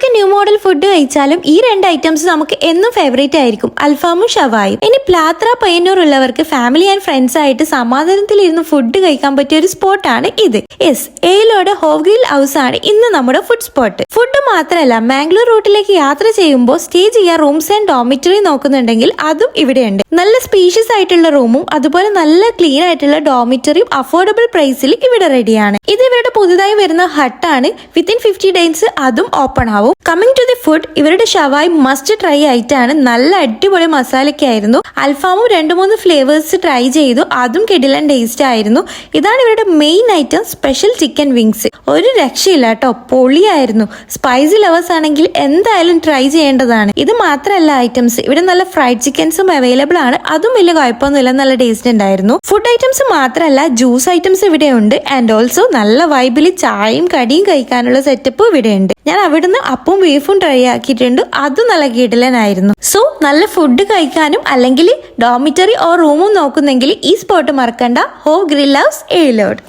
എന്തൊക്കെ new model food കഴിച്ചാലും ഈ രണ്ട് ഐറ്റംസ് നമുക്ക് എന്നും ഫേവറേറ്റ് ആയിരിക്കും, അൽഫാമും ഷവായും. ഇനി പ്ലാത്ര പയ്യന്നൂർ ഉള്ളവർക്ക് ഫാമിലി ആൻഡ് ഫ്രണ്ട്സ് ആയിട്ട് സമാധാനത്തിലിരുന്ന് ഫുഡ് കഴിക്കാൻ പറ്റിയ ഒരു സ്പോട്ടാണ് ഇത്. യെസ്, ഏലോടെ ഹോവ് ഗ്രിൽ ഹൗസ് ആണ് ഇന്ന് നമ്മുടെ ഫുഡ് സ്പോട്ട്. ഫുഡ് മാത്രമല്ല, മാംഗ്ലൂർ റൂട്ടിലേക്ക് യാത്ര ചെയ്യുമ്പോൾ സ്റ്റേ ചെയ്യാൻ റൂംസ് ആൻഡ് ഡോമിറ്ററി നോക്കുന്നുണ്ടെങ്കിൽ അതും ഇവിടെയുണ്ട്. നല്ല സ്പീഷ്യസ് ആയിട്ടുള്ള റൂമും അതുപോലെ നല്ല ക്ലീൻ ആയിട്ടുള്ള ഡോമിറ്ററിയും അഫോർഡബിൾ പ്രൈസിൽ ഇവിടെ റെഡിയാണ്. ഇത് ഇവരുടെ പുതുതായി വരുന്ന ഹട്ടാണ്. വിത്തിൻ 50 ഡേയ്സ് അതും ഓപ്പൺ ആവും. കമ്മിങ് ടു ദി ഫുഡ്, ഇവരുടെ ഷവായി മസ്റ്റ് ട്രൈ ആയിട്ടാണ്. നല്ല അടിപൊളി മസാലയൊക്കെ ആയിരുന്നു. അൽഫാമും 2-3 ഫ്ലേവേഴ്സ് ട്രൈ ചെയ്തു, അതും കിടിലൻ ടേസ്റ്റ് ആയിരുന്നു. ഇതാണ് ഇവരുടെ main item, special chicken wings. ഒരു രക്ഷയില്ല കേട്ടോ, പൊളിയായിരുന്നു. സ്പൈസി ലവേഴ്സ് ആണെങ്കിൽ എന്തായാലും ട്രൈ ചെയ്യേണ്ടതാണ്. ഇത് മാത്രമല്ല ഐറ്റംസ്, ഇവിടെ നല്ല ഫ്രൈഡ് ചിക്കൻസും അവൈലബിൾ ആണ്. അതും വലിയ കുഴപ്പമൊന്നുമില്ല, നല്ല ടേസ്റ്റ് ഉണ്ടായിരുന്നു. ഫുഡ് ഐറ്റംസ് മാത്രമല്ല, ജ്യൂസ് ഐറ്റംസ് ഇവിടെ ഉണ്ട്. ആൻഡ് ഓൾസോ നല്ല വൈബിൽ ചായയും കടിയും കഴിക്കാനുള്ള സെറ്റപ്പ് ഇവിടെ ഉണ്ട്. ഞാൻ അവിടുന്ന് അപ്പവും ബീഫും ട്രൈ ആക്കിയിട്ടുണ്ട്, അതും നല്ല കിടിലനായിരുന്നു. സോ നല്ല ഫുഡ് കഴിക്കാനും അല്ലെങ്കിൽ ഡോമിറ്ററി ഓർ റൂമും നോക്കുന്നെങ്കിൽ ഈ സ്പോട്ട് മറക്കണ്ട, ഹോവ് ഗ്രിൽ ഹൗസ്, ഏലോട്.